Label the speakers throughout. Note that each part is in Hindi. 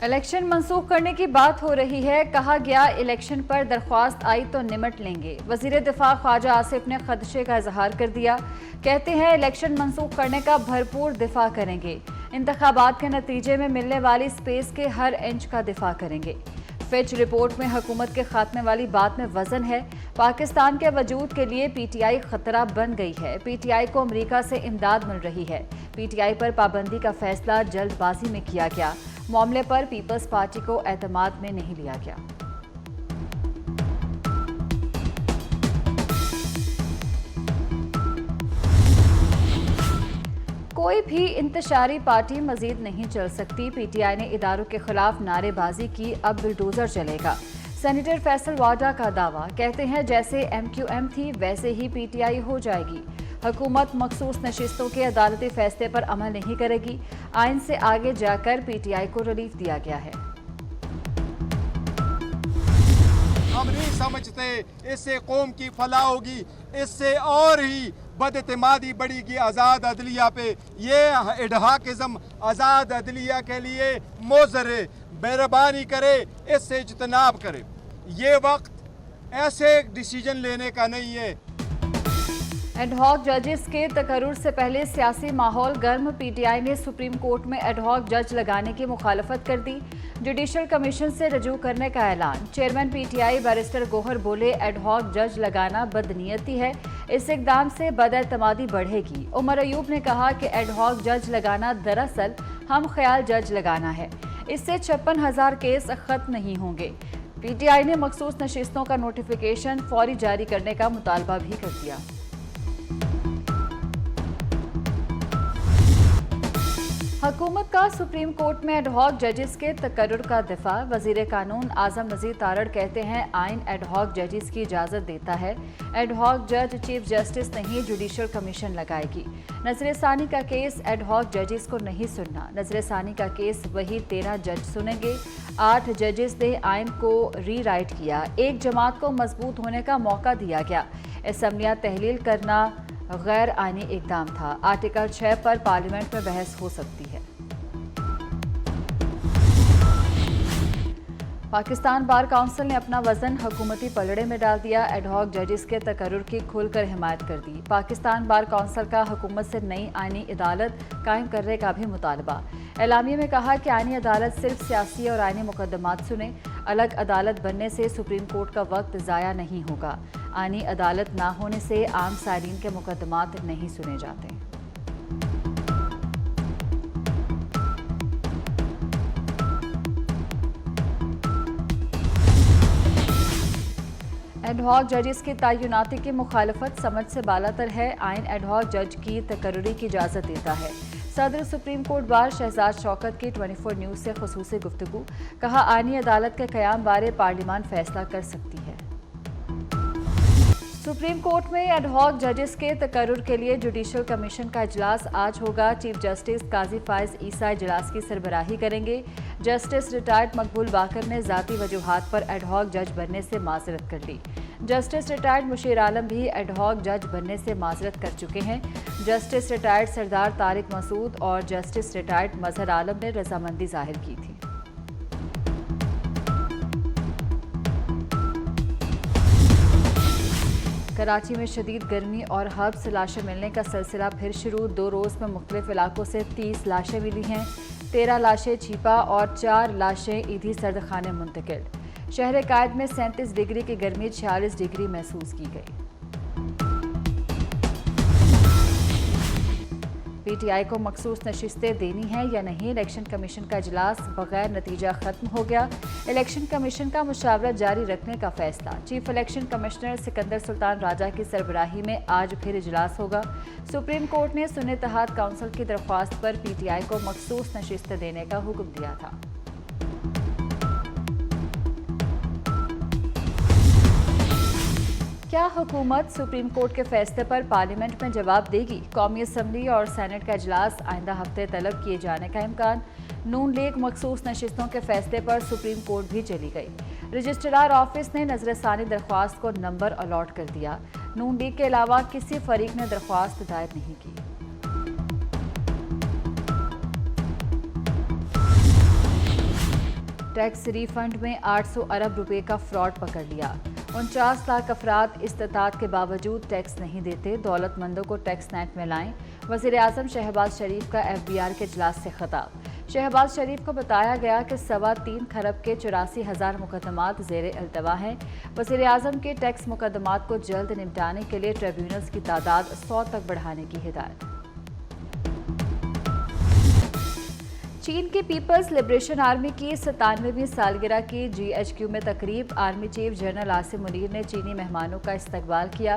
Speaker 1: इलेक्शन मंसूख करने की बात हो रही है। कहा गया इलेक्शन पर दरख्वास्त आई तो निमट लेंगे। वजीर दिफा ख्वाजा आसिफ ने खदशे का इजहार कर दिया। कहते हैं इलेक्शन मंसूख करने का भरपूर दिफा करेंगे। इंतखाबात के नतीजे में मिलने वाली स्पेस के हर इंच का दिफा करेंगे। फिच रिपोर्ट में हुकूमत के खात्मे वाली बात में वजन है। पाकिस्तान के वजूद के लिए पीटीआई खतरा बन गई है। पीटीआई को अमेरिका से इमदाद मिल रही है। पीटीआई पर पाबंदी का फैसला जल्दबाजी में किया गया। मामले पर पीपल्स पार्टी को एतमाद में नहीं लिया गया। कोई भी इंतशारी पार्टी मजीद नहीं चल सकती। पीटीआई ने इदारों के खिलाफ नारेबाजी की, अब बुलडोजर चलेगा। सेनेटर फैसल वाडा का दावा। कहते हैं जैसे एमक्यूएम थी वैसे ही पीटीआई हो जाएगी। हुकूमत मखसूस नशिस्तों के अदालती फैसले पर अमल नहीं करेगी। आइन से आगे जाकर पीटीआई को रिलीफ दिया गया है।
Speaker 2: हम नहीं समझते इससे कौम की फलाह होगी, इससे और ही बदएतमादी बढ़ेगी आज़ाद अदलिया पे। ये इडहाकिज़म आज़ाद अदलिया के लिए मोज़र है। मेहरबानी करे, इससे इज्तनाब करे। ये वक्त ऐसे डिसीजन लेने का नहीं है।
Speaker 1: एडहॉक जजेस के तकर्रुर से पहले सियासी माहौल गर्म। पीटीआई ने सुप्रीम कोर्ट में एडहॉक जज लगाने की मुखालफत कर दी। जुडिशल कमीशन से रजू करने का ऐलान। चेयरमैन पीटीआई बैरिस्टर गोहर बोले एडहॉक जज लगाना बदनीयती है। इस इकदाम से बदएतमादी बढ़ेगी। उमर अयूब ने कहा कि एडहॉक जज लगाना दरअसल हम ख्याल जज लगाना है। इससे 56,000 केस खत्म नहीं होंगे। पीटीआई ने मखसूस नशिस्तों का नोटिफिकेशन फौरी जारी करने का मुतालबा भी कर दिया। हुकूमत का सुप्रीम कोर्ट में एडहॉक जजेस के तकर्रुर का दिफा। वजीर कानून आजम नज़ीर तारड़ कहते हैं आइन एडहॉक जजेस की इजाज़त देता है। एडहॉक जज चीफ जस्टिस नहीं जुडिशल कमीशन लगाएगी। नजर सानी का केस एडहॉक जजेस को नहीं सुनना। नजर सानी का केस वही 13 जज सुनेंगे। 8 जजेस ने आइन को रीराइट किया। एक जमात को मजबूत होने का मौका दिया गया। असम्बलियाँ तहलील करना गैर आईनी इकदाम था। आर्टिकल 6 पर पार्लियामेंट में बहस हो सकती है। पाकिस्तान बार काउंसिल ने अपना वजन हुकूमती पलड़े में डाल दिया। एडहॉक जजेस के तकर्रुर की खुलकर हिमायत कर दी। पाकिस्तान बार काउंसिल का हुकूमत से नई आईनी अदालत कायम करने का भी मुतालबा। एलामिया में कहा कि आईनी अदालत सिर्फ सियासी और आईनी मुकदमात सुने। अलग अदालत बनने से सुप्रीम कोर्ट का वक्त ज़ाया नहीं होगा। आईनी अदालत ना होने से आम साइरीन के मुकदमात नहीं सुने जाते। एडहॉक जजेस की तैनाती की मुखालफत समझ से बालातर है। आइन एडहॉक जज की तकर्रुरी की इजाज़त देता है। सदर supreme court bar Shahzad Shaukat की 24 न्यूज़ से खुसूसी गुफ्तगू। कहा आईनी अदालत के क़याम बारे पार्लियामान फैसला कर सकती है। सुप्रीम कोर्ट में एडहॉक जजेस के तकर्रुर के लिए जुडिशल कमीशन का इजलास आज होगा। चीफ जस्टिस काजी फायज ईसा इजलास की सरबराही करेंगे। जस्टिस रिटायर्ड मकबूल बाकर ने ज़ाती वजूहात पर एडहॉक जज बनने से माजरत कर ली। जस्टिस रिटायर्ड मुशीर आलम भी एडहॉक जज बनने से माजरत कर चुके हैं। जस्टिस रिटायर्ड सरदार तारिक मसूद और जस्टिस रिटायर्ड मजहर आलम ने रजामंदी जाहिर की थी। कराची में शदीद गर्मी और हब्स लाशें मिलने का सिलसिला फिर शुरू। 2 रोज़ में मुख्तलिफ इलाकों से 30 लाशें मिली हैं। 13 लाशें छिपा और 4 लाशें ईदी सर्दखाने मुंतकिल। शहर कायद में 37 डिग्री की गर्मी 46 डिग्री महसूस की गई। पीटीआई को मखसूस नशिस्तें देनी है या नहीं। इलेक्शन कमीशन का इजलास बगैर नतीजा खत्म हो गया। इलेक्शन कमीशन का मुशावरत जारी रखने का फैसला। Chief election commissioner Sikandar Sultan Raja की सरबराही में आज फिर इजलास होगा। सुप्रीम कोर्ट ने सुन्नी इत्तेहाद काउंसिल की दरख्वास्त पर पीटीआई को मखसूस नशिस्तें देने का हुक्म दिया था। क्या हुकूमत सुप्रीम कोर्ट के फैसले पर पार्लियामेंट में जवाब देगी? कौमी असम्बली और सेनेट का इजलास आइंदा हफ्ते तलब किए जाने का इम्कान। नून लीग मखसूस नशिस्तों के फैसले पर सुप्रीम कोर्ट भी चली गई। रजिस्ट्रार ऑफिस ने नजरसानी दरख्वास्त को नंबर अलॉट कर दिया। नून लीग के अलावा किसी फरीक ने दरख्वास्त दायर नहीं की। टैक्स रिफंड में 800 अरब रुपए का फ्रॉड पकड़ लिया। 49 लाख अफराद इस्तात के बावजूद टैक्स नहीं देते, दौलतमंदों को टैक्स नेट में लाएं। वज़ीर आज़म शहबाज शरीफ का FBR के इजलास से खिताब। शहबाज शरीफ को बताया गया कि 3.25 खरब के 84,000 मुकदमात ज़ेरे अल्तवा हैं। वज़ीर आज़म के टैक्स मुकदमात को जल्द निपटाने के लिए ट्रिब्यूनल्स की तादाद 100 तक बढ़ाने की हिदायत। चीन की पीपल्स लिबरेशन आर्मी की 97वीं सालगिरह की GHQ में तकरीब। Army chief general Asim Munir ने चीनी मेहमानों का इस्तकबाल किया।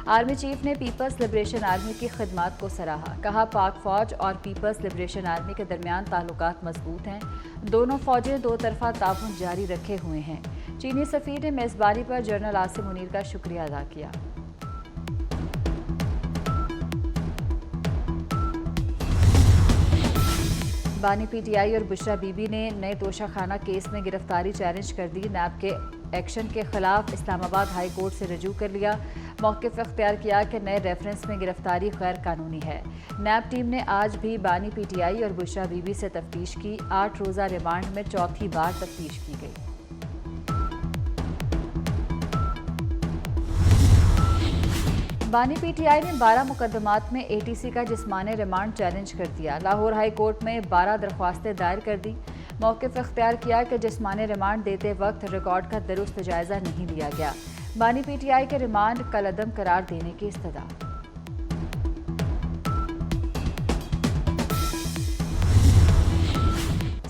Speaker 1: आर्मी चीफ ने पीपल्स लिबरेशन आर्मी की खिदमात को सराहा। कहा, पाक फौज और पीपल्स लिबरेशन आर्मी के दरमियान ताल्लुकात मजबूत हैं। दोनों फौजें दो तरफा ताउन जारी रखे हुए हैं। चीनी सफीर ने मेज़बानी पर जनरल आसिम मुनीर का शुक्रिया अदा किया। बानी PTI और बुशरा बीबी ने नए तोशाखाना केस में गिरफ्तारी चैलेंज कर दी। नैब के एक्शन के खिलाफ इस्लामाबाद हाई कोर्ट से रजू कर लिया। मौक़िफ़ इख्तियार किया कि नए रेफरेंस में गिरफ्तारी गैर कानूनी है। नैब टीम ने आज भी बानी PTI और बुशरा बीबी से तफ्तीश की। 8 रोज़ा रिमांड में चौथी बार तफ्तीश की गई। बानी PTI ने 12 मुकदमात में ATC का जिस्मानी रिमांड चैलेंज कर दिया। लाहौर हाई कोर्ट में 12 दरख्वास्तें दायर कर दी। मौक़िफ़ इख्तियार किया कि जिस्मानी रिमांड देते वक्त रिकॉर्ड का दुरुस्त जायज़ा नहीं लिया गया। बानी PTI के रिमांड कलअदम करार देने की इस्तदा।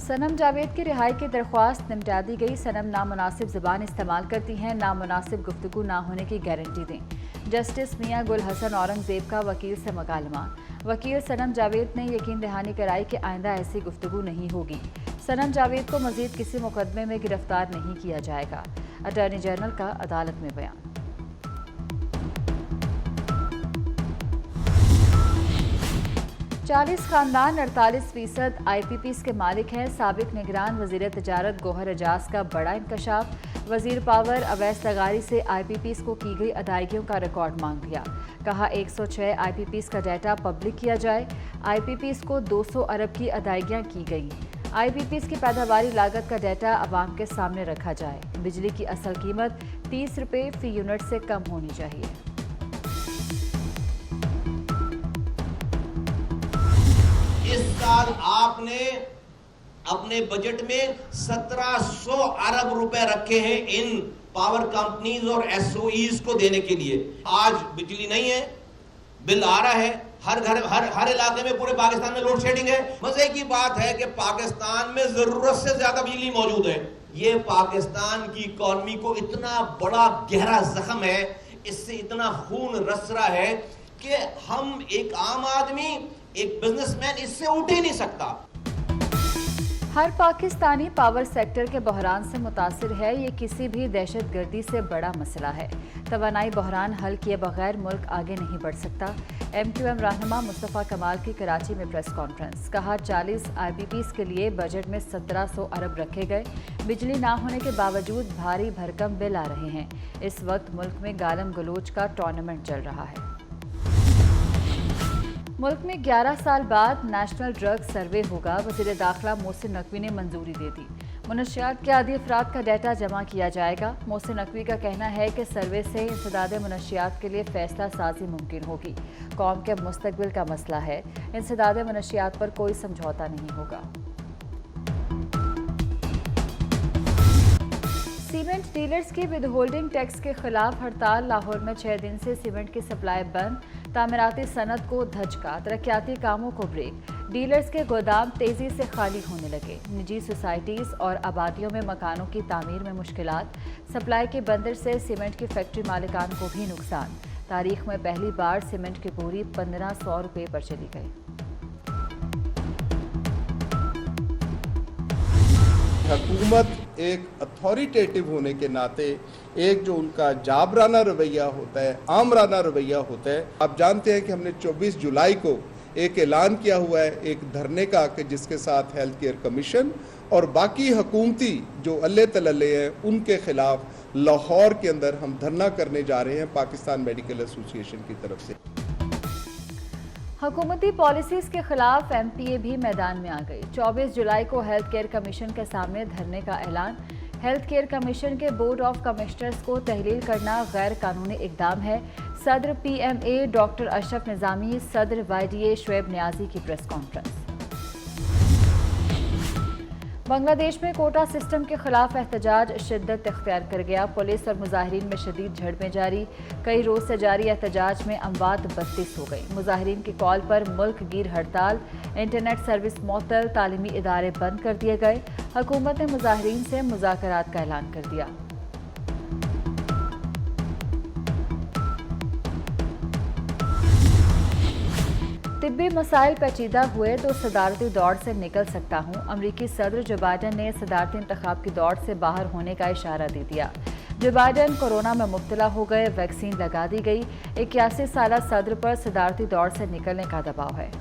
Speaker 1: सनम जावेद की रिहाई की दरख्वास्त निपटा दी गई। सनम नामुनासिब ज़बान इस्तेमाल करती हैं, नामुनासिब गुफ्तगू ना होने की गारंटी दें। जस्टिस मियां गुल हसन औरंगजेब का वकील से मुकालमा। वकील सनम जावेद ने यकीन दहानी कराई कि आइंदा ऐसी गुफ्तगू नहीं होगी। सनम जावेद को मजीद किसी मुकदमे में गिरफ्तार नहीं किया जाएगा। अटॉर्नी जनरल का अदालत में बयान। चालीस खानदान 48% IPPs के मालिक हैं। साबिक निगरान वज़ीर तजारत गौहर एजाज का बड़ा इंकशाफ। वज़ीर पावर अवैस लगारी से IPPs को की गई अदायगियों का रिकॉर्ड मांग लिया। कहा, 106 IPPs का डाटा पब्लिक किया जाए। IPPs को 200 अरब की अदायगियाँ की गई। IPPs की पैदावारी लागत का डाटा अवाम के सामने रखा जाए। बिजली की असल कीमत 30 रुपये फ़ी यूनिट से कम होनी चाहिए।
Speaker 3: इस साल आपने अपने बजट में 1700 अरब रुपए रखे हैं इन पावर कंपनीज और SOEs को देने के लिए। आज बिजली नहीं है, बिल आ रहा है, हर घर हर इलाके में, पूरे पाकिस्तान में लोड शेडिंग है। मजे की बात है कि पाकिस्तान में जरूरत से ज्यादा बिजली मौजूद है। ये पाकिस्तान की इकॉनमी को इतना बड़ा गहरा जख्म है, इससे इतना खून रस रहा है कि हम एक आम आदमी, एक बिजनेसमैन इससे उठ ही नहीं सकता।
Speaker 1: हर पाकिस्तानी पावर सेक्टर के बहरान से मुतासिर है। ये किसी भी दहशतगर्दी से बड़ा मसला है। तवानाई बहरान हल किए बगैर मुल्क आगे नहीं बढ़ सकता। MQM रहनुमा मुस्तफ़ा कमाल की कराची में प्रेस कॉन्फ्रेंस। कहा, 40 IPPs के लिए बजट में 1700 अरब रखे गए। बिजली ना होने के बावजूद भारी भरकम बिल आ रहे हैं। इस वक्त मुल्क में गालम गलोच का टूर्नामेंट चल रहा है। मुल्क में 11 साल बाद नेशनल ड्रग सर्वे होगा। वज़ीर दाखिला मोहसिन नकवी ने मंजूरी दे दी। मुनशियात के आदी अफराद का डाटा जमा किया जाएगा। मोहसिन नकवी का कहना है कि सर्वे से इंसदाद मुनशियात के लिए फैसला साजी मुमकिन होगी। कौम के मुस्तकबिल का मसला है, इंसदाद मुनशियात पर कोई समझौता नहीं होगा। सीमेंट डीलर्स की विद होल्डिंग टैक्स के खिलाफ हड़ताल। लाहौर में 6 दिन से सीमेंट की सप्लाई बंद। तामीराती सनत को धचका, तरक्याती कामों को ब्रेक। डीलर्स के गोदाम तेजी से खाली होने लगे। निजी सोसाइटीज़ और आबादियों में मकानों की तामीर में मुश्किलात। सप्लाई के बंदर से सीमेंट की फैक्ट्री मालिकान को भी नुकसान। तारीख में पहली बार सीमेंट की बोरी 1500 रुपये पर चली गई।
Speaker 4: हुकूमत एक अथॉरिटेटिव होने के नाते एक जो उनका जाबराना रवैया होता है, आमराना रवैया होता है। आप जानते हैं कि हमने 24 जुलाई को एक ऐलान किया हुआ है एक धरने का, कि जिसके साथ हेल्थ केयर कमीशन और बाकी हुकूमती जो अल्ले तलल्ले हैं उनके खिलाफ लाहौर के अंदर हम धरना करने जा रहे हैं पाकिस्तान मेडिकल एसोसिएशन की तरफ से।
Speaker 1: हुकूमती पॉलिसीज के खिलाफ एमपीए भी मैदान में आ गई। 24 जुलाई को हेल्थ केयर कमीशन के सामने धरने का ऐलान। हेल्थ केयर कमीशन के बोर्ड ऑफ कमिश्नर्स को तहलील करना गैर कानूनी इकदाम है। सदर पीएमए डॉक्टर अशरफ निजामी, सदर वाईडीए शुएब नियाजी की प्रेस कॉन्फ्रेंस। बांग्लादेश में कोटा सिस्टम के खिलाफ एहतजाज शिद्दत इख्तियार कर गया। पुलिस और मुजाहिरीन में शदीद झड़पें जारी। कई रोज से जारी एहतजाज में अमवात 32 हो गई। मुजाहिरीन की कॉल पर मुल्क गिर हड़ताल, इंटरनेट सर्विस मुअत्तल, तालीमी इदारे बंद कर दिए गए। हुकूमत ने मुजाहिरीन से मुज़ाकरात का ऐलान कर दिया। तिब्बी मसाइल पेचीदा हुए तो सदारती दौड़ से निकल सकता हूँ। अमरीकी सदर जो बाइडन ने सदारती इंतखाब की दौड़ से बाहर होने का इशारा दे दिया। जो बाइडन कोरोना में मुब्तला हो गए, वैक्सीन लगा दी गई। 81 साला सदर पर सदारती दौड़ से निकलने का दबाव है।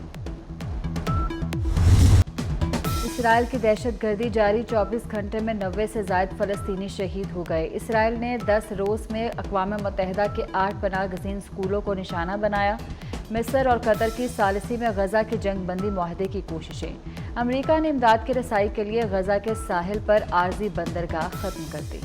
Speaker 1: इसराइल की दहशतगर्दी जारी। 24 घंटे में 90 से ज़ायद फ़लस्तीनी शहीद हो गए। इसराइल ने 10 रोज़ में अक़वाम मुत्तहिदा के 8 पनाह गज़ीन स्कूलों को निशाना बनाया। मिस्र और कतर की सालिसी में गजा के जंग बंदी मुआहदे की कोशिशें। अमेरिका ने इमदाद की रसाई के लिए गजा के साहिल पर आर्जी बंदरगाह खत्म कर दी।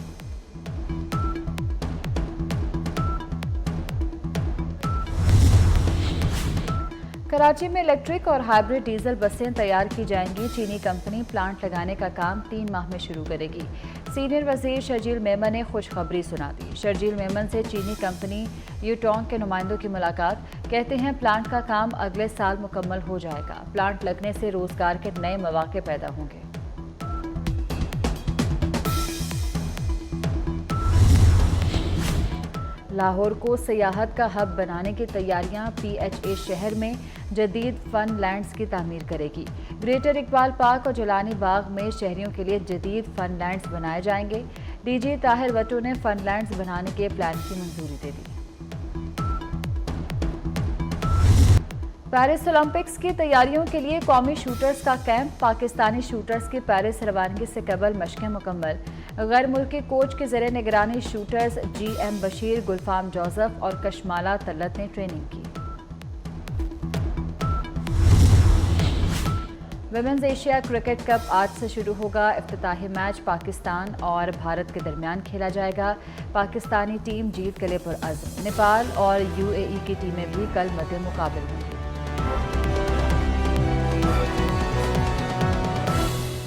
Speaker 1: कराची में इलेक्ट्रिक और हाइब्रिड डीजल बसें तैयार की जाएंगी। चीनी कंपनी प्लांट लगाने का काम 3 माह में शुरू करेगी। सीनियर वजीर शर्जील मेमन ने खुशखबरी सुना दी। शर्जील मेमन से चीनी कंपनी यूटोंग के नुमाइंदों की मुलाकात। कहते हैं प्लांट का काम अगले साल मुकम्मल हो जाएगा। प्लांट लगने से रोजगार के नए मौके पैदा होंगे। लाहौर को सियाहत का हब बनाने की तैयारियां। पीएचए शहर में जदीद फन लैंड्स की तामीर करेगी। ग्रेटर इकबाल पार्क और जलानी बाग में शहरियों के लिए जदीद फन लैंड्स बनाए जाएंगे। डीजी ताहिर वटो ने फन लैंड्स बनाने के प्लान की मंजूरी दे दी। पेरिस ओलंपिक्स की तैयारियों के लिए कौमी शूटर्स का कैंप। पाकिस्तानी शूटर्स की पेरिस रवानगी से कबल मशकें मुकम्मल। गैर मुल्की कोच के ज़रिए निगरानी शूटर्स GM बशीर, गुलफाम जोसेफ और कशमाला तल्लत ने ट्रेनिंग की। विमेंस एशिया क्रिकेट कप आज से शुरू होगा। इफ्तिताही मैच पाकिस्तान और भारत के दरमियान खेला जाएगा। पाकिस्तानी टीम जीत के लिए पुरअज़्म। नेपाल और UAE की टीमें भी कल मद्दे मुकाबले होंगी।